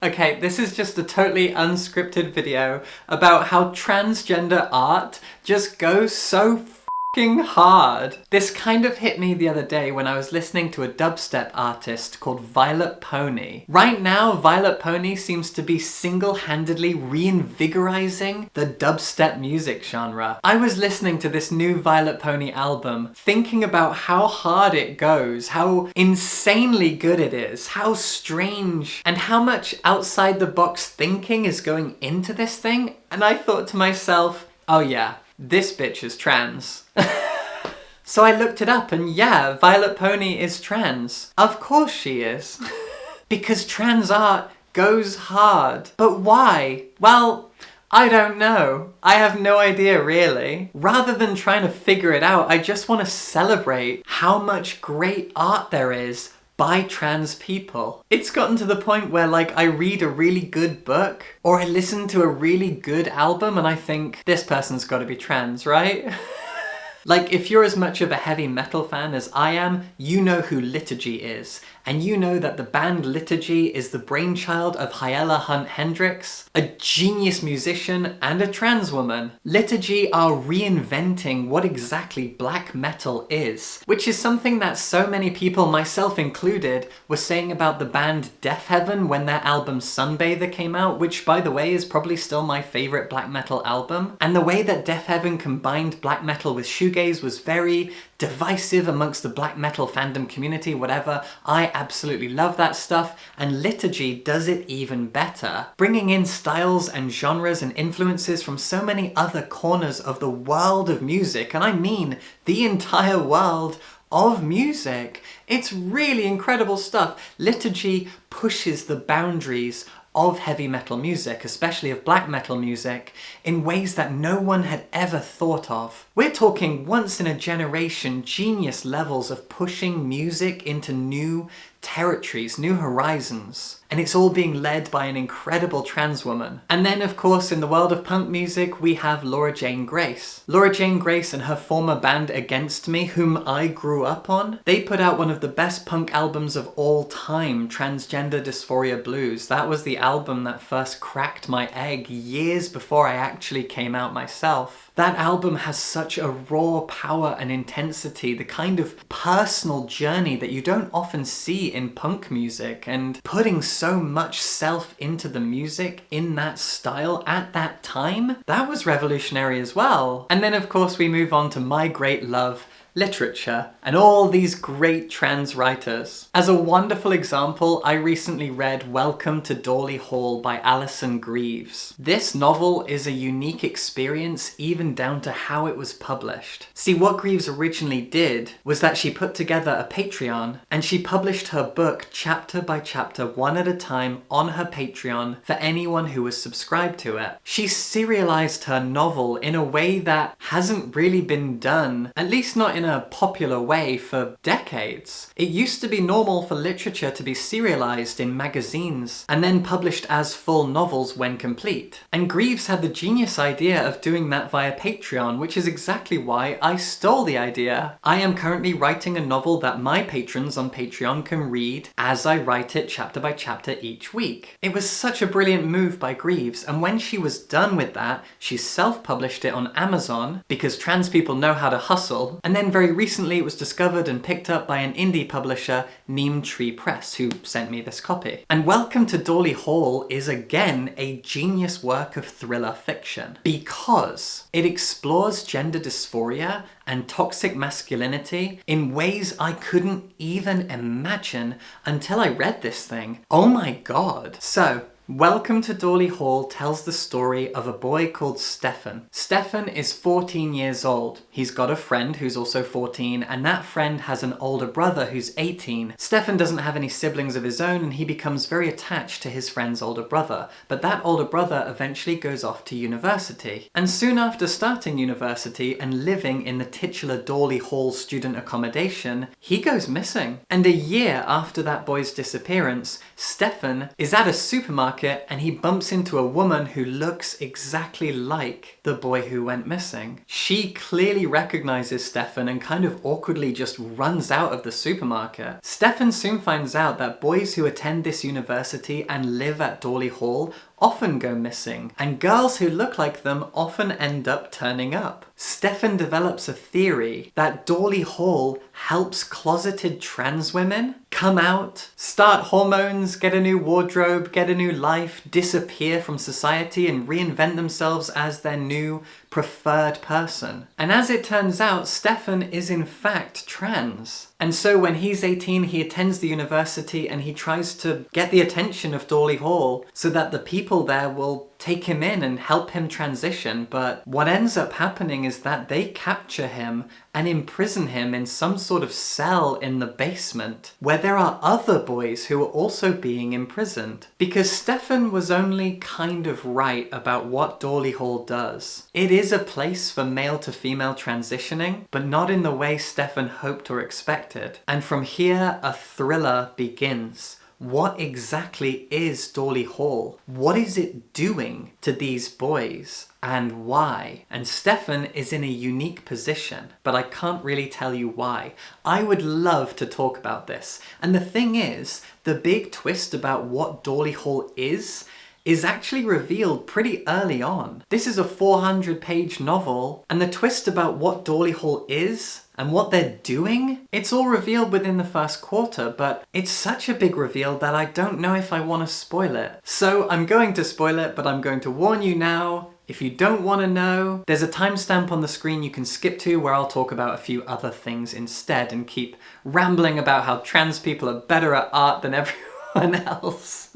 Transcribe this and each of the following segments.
Okay, this is just a totally unscripted video about how transgender art just goes so f***ing hard. This kind of hit me the other day when I was listening to a dubstep artist called Violet Pony. Right now, Violet Pony seems to be single-handedly reinvigorizing the dubstep music genre. I was listening to this new Violet Pony album, thinking about how hard it goes, how insanely good it is, how strange, and how much outside-the-box thinking is going into this thing, and I thought to myself, oh yeah, this bitch is trans. So I looked it up and yeah, Violet Pony is trans. Of course she is. Because trans art goes hard. But why? Well, I don't know. I have no idea really. Rather than trying to figure it out, I just want to celebrate how much great art there is by trans people. It's gotten to the point where like I read a really good book or I listen to a really good album and I think this person's got to be trans, right? Like if you're as much of a heavy metal fan as I am, you know who Liturgy is. And you know that the band Liturgy is the brainchild of Hyela Hunt Hendricks, a genius musician and a trans woman. Liturgy are reinventing what exactly black metal is, which is something that so many people, myself included, were saying about the band Death Heaven when their album Sunbather came out, which by the way is probably still my favourite black metal album. And the way that Death Heaven combined black metal with shoegaze was very divisive amongst the black metal fandom community, whatever. I absolutely love that stuff, and Liturgy does it even better, bringing in styles and genres and influences from so many other corners of the world of music, and I mean the entire world of music. It's really incredible stuff. Liturgy pushes the boundaries of heavy metal music, especially of black metal music, in ways that no one had ever thought of. We're talking once in a generation genius levels of pushing music into new territories, new horizons. And it's all being led by an incredible trans woman. And then of course in the world of punk music we have Laura Jane Grace. Laura Jane Grace and her former band Against Me, whom I grew up on, they put out one of the best punk albums of all time, Transgender Dysphoria Blues. That was the album that first cracked my egg years before I actually came out myself. That album has such a raw power and intensity, the kind of personal journey that you don't often see in punk music, and putting so much self into the music in that style at that time, that was revolutionary as well. And then of course we move on to my great love, literature, and all these great trans writers. As a wonderful example, I recently read Welcome to Dolly Hall by Alison Greaves. This novel is a unique experience even down to how it was published. See, what Greaves originally did was that she put together a Patreon and she published her book chapter by chapter, one at a time, on her Patreon for anyone who was subscribed to it. She serialized her novel in a way that hasn't really been done, at least not in a popular way, for decades. It used to be normal for literature to be serialized in magazines and then published as full novels when complete. And Greaves had the genius idea of doing that via Patreon, which is exactly why I stole the idea. I am currently writing a novel that my patrons on Patreon can read as I write it chapter by chapter each week. It was such a brilliant move by Greaves, and when she was done with that, she self-published it on Amazon, because trans people know how to hustle, and then very recently it was discovered and picked up by an indie publisher, Neem Tree Press, who sent me this copy. And Welcome to Dolly Hall is again a genius work of thriller fiction, because it explores gender dysphoria and toxic masculinity in ways I couldn't even imagine until I read this thing. Oh my god. So, Welcome to Dolly Hall tells the story of a boy called Stefan. Stefan is 14 years old. He's got a friend who's also 14, and that friend has an older brother who's 18. Stefan doesn't have any siblings of his own, and he becomes very attached to his friend's older brother. But that older brother eventually goes off to university. And soon after starting university and living in the titular Dolly Hall student accommodation, he goes missing. And a year after that boy's disappearance, Stefan is at a supermarket supermarket and he bumps into a woman who looks exactly like the boy who went missing. She clearly recognizes Stefan and kind of awkwardly just runs out of the supermarket. Stefan soon finds out that boys who attend this university and live at Dolly Hall often go missing, and girls who look like them often end up turning up. Stefan develops a theory that Dolly Hall helps closeted trans women come out, start hormones, get a new wardrobe, get a new life, disappear from society and reinvent themselves as their new preferred person. And as it turns out, Stefan is in fact trans. And so when he's 18, he attends the university and he tries to get the attention of Dolly Hall so that the people there will take him in and help him transition. But what ends up happening is that they capture him and imprison him in some sort of cell in the basement where there are other boys who are also being imprisoned. Because Stefan was only kind of right about what Dolly Hall does. It is a place for male to female transitioning, but not in the way Stefan hoped or expected. And from here, a thriller begins. What exactly is Dolly Hall? What is it doing to these boys? And why? And Stefan is in a unique position, but I can't really tell you why. I would love to talk about this. And the thing is, the big twist about what Dolly Hall is actually revealed pretty early on. This is a 400-page novel, and the twist about what Dolly Hall is and what they're doing, it's all revealed within the first quarter, but it's such a big reveal that I don't know if I want to spoil it. So I'm going to spoil it, but I'm going to warn you now. If you don't want to know, there's a timestamp on the screen you can skip to where I'll talk about a few other things instead and keep rambling about how trans people are better at art than everyone else.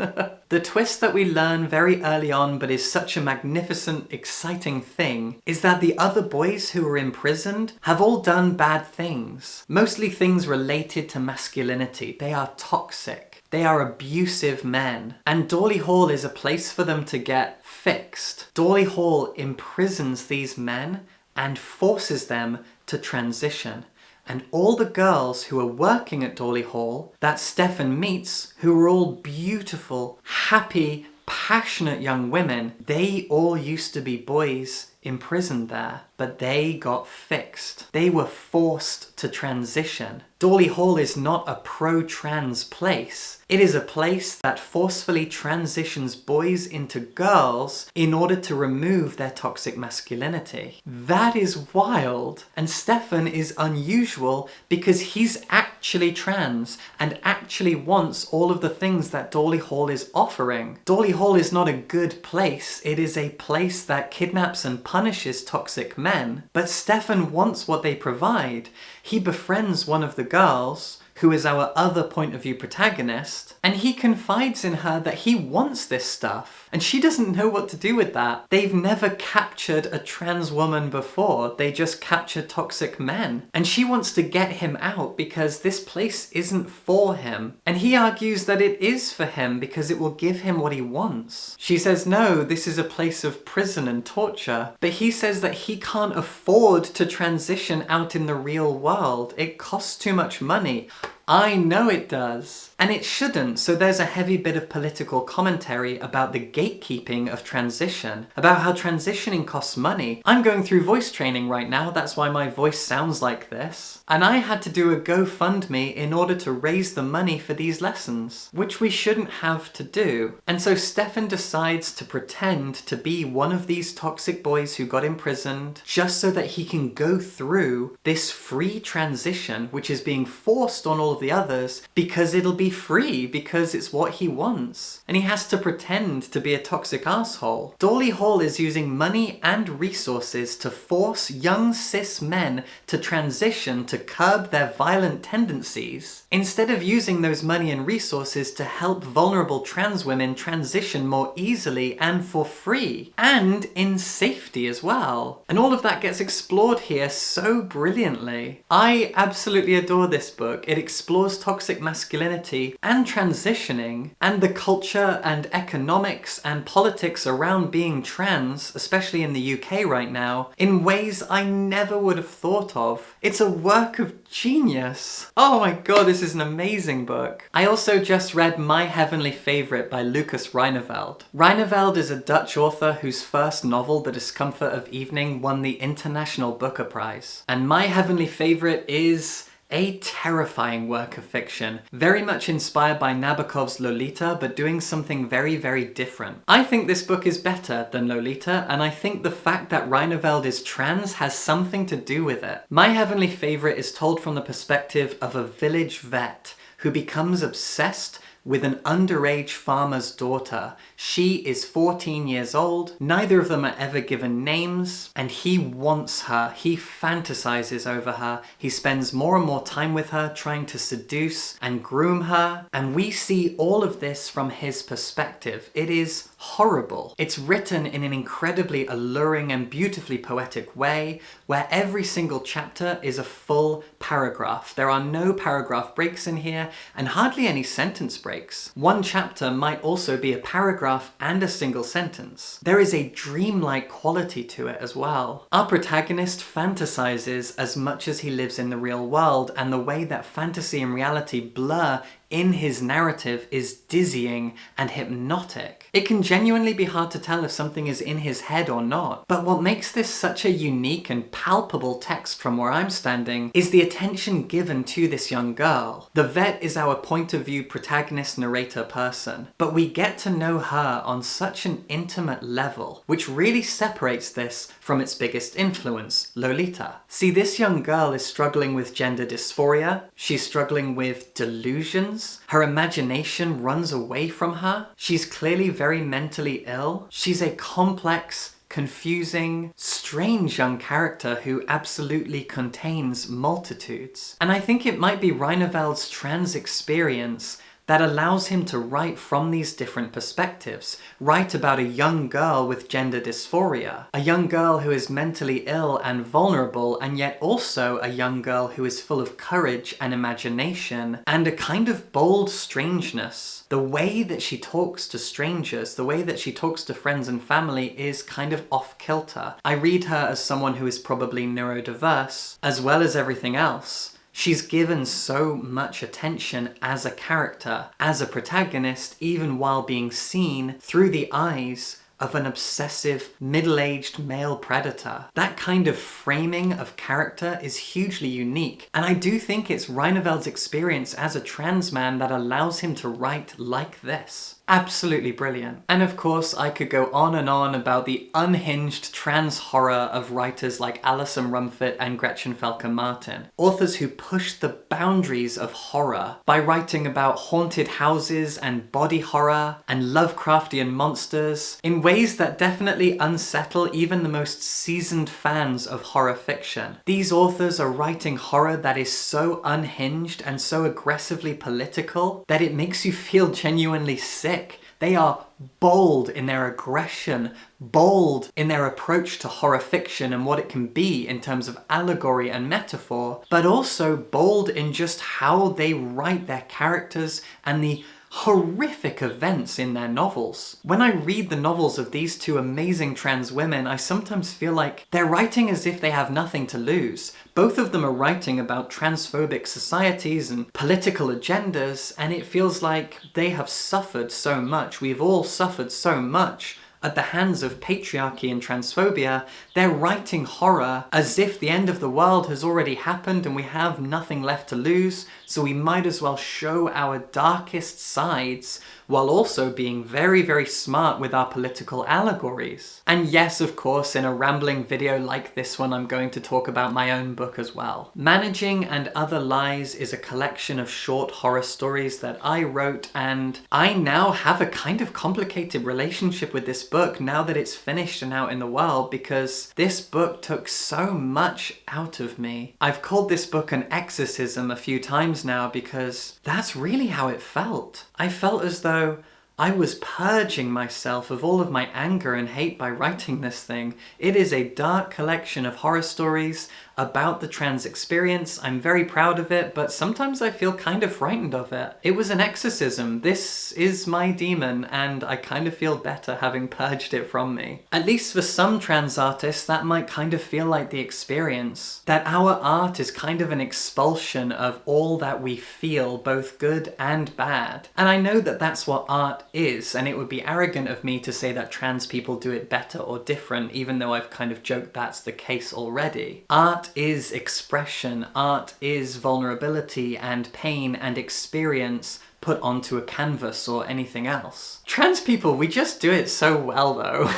The twist that we learn very early on, but is such a magnificent, exciting thing, is that the other boys who are imprisoned have all done bad things. Mostly things related to masculinity. They are toxic. They are abusive men. And Dolly Hall is a place for them to get fixed. Dolly Hall imprisons these men and forces them to transition. And all the girls who are working at Dolly Hall that Stefan meets, who are all beautiful, happy, passionate young women, they all used to be boys imprisoned there, but they got fixed. They were forced to transition. Dolly Hall is not a pro-trans place. It is a place that forcefully transitions boys into girls in order to remove their toxic masculinity. That is wild. And Stefan is unusual because he's actually trans and actually wants all of the things that Dolly Hall is offering. Dolly Hall is not a good place. It is a place that kidnaps and punishes toxic men. But Stefan wants what they provide. He befriends one of the girls, who is our other point of view protagonist, and he confides in her that he wants this stuff. And she doesn't know what to do with that. They've never captured a trans woman before. They just capture toxic men. And she wants to get him out because this place isn't for him. And he argues that it is for him because it will give him what he wants. She says, no, this is a place of prison and torture. But he says that he can't afford to transition out in the real world. It costs too much money. I know it does. And it shouldn't, so there's a heavy bit of political commentary about the gatekeeping of transition, about how transitioning costs money. I'm going through voice training right now, that's why my voice sounds like this. And I had to do a GoFundMe in order to raise the money for these lessons, which we shouldn't have to do. And so Stefan decides to pretend to be one of these toxic boys who got imprisoned, just so that he can go through this free transition, which is being forced on all of the others, because it'll be free, because it's what he wants. And he has to pretend to be a toxic asshole. Dolly Hall is using money and resources to force young cis men to transition to curb their violent tendencies, instead of using those money and resources to help vulnerable trans women transition more easily and for free, and in safety as well. And all of that gets explored here so brilliantly. I absolutely adore this book. It explores explores toxic masculinity and transitioning, and the culture and economics and politics around being trans, especially in the UK right now, in ways I never would have thought of. It's a work of genius. Oh my god, this is an amazing book. I also just read My Heavenly Favourite by Lucas Reineveld. Reineveld is a Dutch author whose first novel, The Discomfort of Evening, won the International Booker Prize. And My Heavenly Favourite is a terrifying work of fiction, very much inspired by Nabokov's Lolita, but doing something very, very different. I think this book is better than Lolita, and I think the fact that Reineveld is trans has something to do with it. My Heavenly Favourite is told from the perspective of a village vet who becomes obsessed with an underage farmer's daughter. She is 14 years old, neither of them are ever given names, and he wants her, he fantasizes over her, he spends more and more time with her trying to seduce and groom her, and we see all of this from his perspective. It is horrible. It's written in an incredibly alluring and beautifully poetic way, where every single chapter is a full paragraph. There are no paragraph breaks in here, and hardly any sentence breaks. One chapter might also be a paragraph and a single sentence. There is a dreamlike quality to it as well. Our protagonist fantasizes as much as he lives in the real world, and the way that fantasy and reality blur in his narrative is dizzying and hypnotic. It can genuinely be hard to tell if something is in his head or not, but what makes this such a unique and palpable text from where I'm standing is the attention given to this young girl. The vet is our point of view protagonist narrator person, but we get to know her on such an intimate level, which really separates this from its biggest influence, Lolita. See, this young girl is struggling with gender dysphoria, she's struggling with delusions, her imagination runs away from her, she's clearly very mentally ill, she's a complex, confusing, strange young character who absolutely contains multitudes. And I think it might be Reineveld's trans experience that allows him to write from these different perspectives. Write about a young girl with gender dysphoria, a young girl who is mentally ill and vulnerable, and yet also a young girl who is full of courage and imagination, and a kind of bold strangeness. The way that she talks to strangers, the way that she talks to friends and family is kind of off-kilter. I read her as someone who is probably neurodiverse, as well as everything else. She's given so much attention as a character, as a protagonist, even while being seen through the eyes of an obsessive, middle-aged male predator. That kind of framing of character is hugely unique, and I do think it's Reineveld's experience as a trans man that allows him to write like this. Absolutely brilliant. And of course, I could go on and on about the unhinged trans horror of writers like Alison Rumfitt and Gretchen Felker-Martin. Authors who push the boundaries of horror by writing about haunted houses and body horror and Lovecraftian monsters in ways that definitely unsettle even the most seasoned fans of horror fiction. These authors are writing horror that is so unhinged and so aggressively political that it makes you feel genuinely sick. They are bold in their aggression, bold in their approach to horror fiction and what it can be in terms of allegory and metaphor, but also bold in just how they write their characters and the horrific events in their novels. When I read the novels of these two amazing trans women, I sometimes feel like they're writing as if they have nothing to lose. Both of them are writing about transphobic societies and political agendas, and it feels like they have suffered so much. We've all suffered so much at the hands of patriarchy and transphobia. They're writing horror as if the end of the world has already happened and we have nothing left to lose, so we might as well show our darkest sides while also being very, very smart with our political allegories. And yes, of course, in a rambling video like this one, I'm going to talk about my own book as well. Managing and Other Lies is a collection of short horror stories that I wrote, and I now have a kind of complicated relationship with this book now that it's finished and out in the world, because this book took so much out of me. I've called this book an exorcism a few times now because that's really how it felt. I felt as though I was purging myself of all of my anger and hate by writing this thing. It is a dark collection of horror stories. about the trans experience. I'm very proud of it, but sometimes I feel kind of frightened of it. It was an exorcism. This is my demon, and I kind of feel better having purged it from me. At least for some trans artists, that might kind of feel like the experience. That our art is kind of an expulsion of all that we feel, both good and bad. And I know that that's what art is, and it would be arrogant of me to say that trans people do it better or different, even though I've kind of joked that's the case already. Art is expression, art is vulnerability and pain and experience put onto a canvas or anything else. Trans people, we just do it so well though.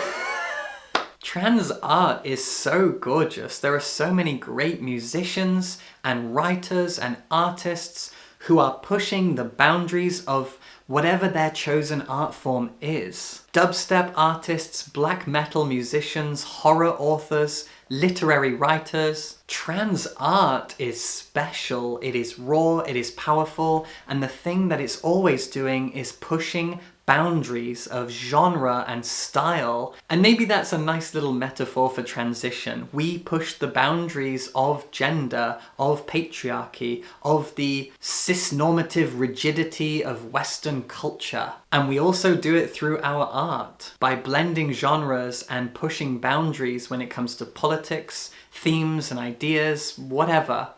Trans art is so gorgeous. There are so many great musicians and writers and artists who are pushing the boundaries of whatever their chosen art form is. Dubstep artists, black metal musicians, horror authors, literary writers. Trans art is special, it is raw, it is powerful, and the thing that it's always doing is pushing boundaries of genre and style. And maybe that's a nice little metaphor for transition. We push the boundaries of gender, of patriarchy, of the cis-normative rigidity of Western culture. And we also do it through our art, by blending genres and pushing boundaries when it comes to politics, themes and ideas, whatever.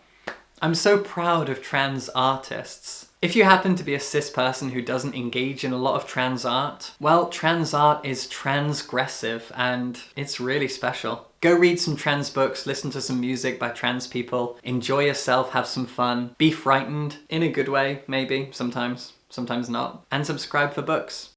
I'm so proud of trans artists. If you happen to be a cis person who doesn't engage in a lot of trans art, well, trans art is transgressive and it's really special. Go read some trans books, listen to some music by trans people, enjoy yourself, have some fun, be frightened, in a good way, maybe, sometimes not, and subscribe for books.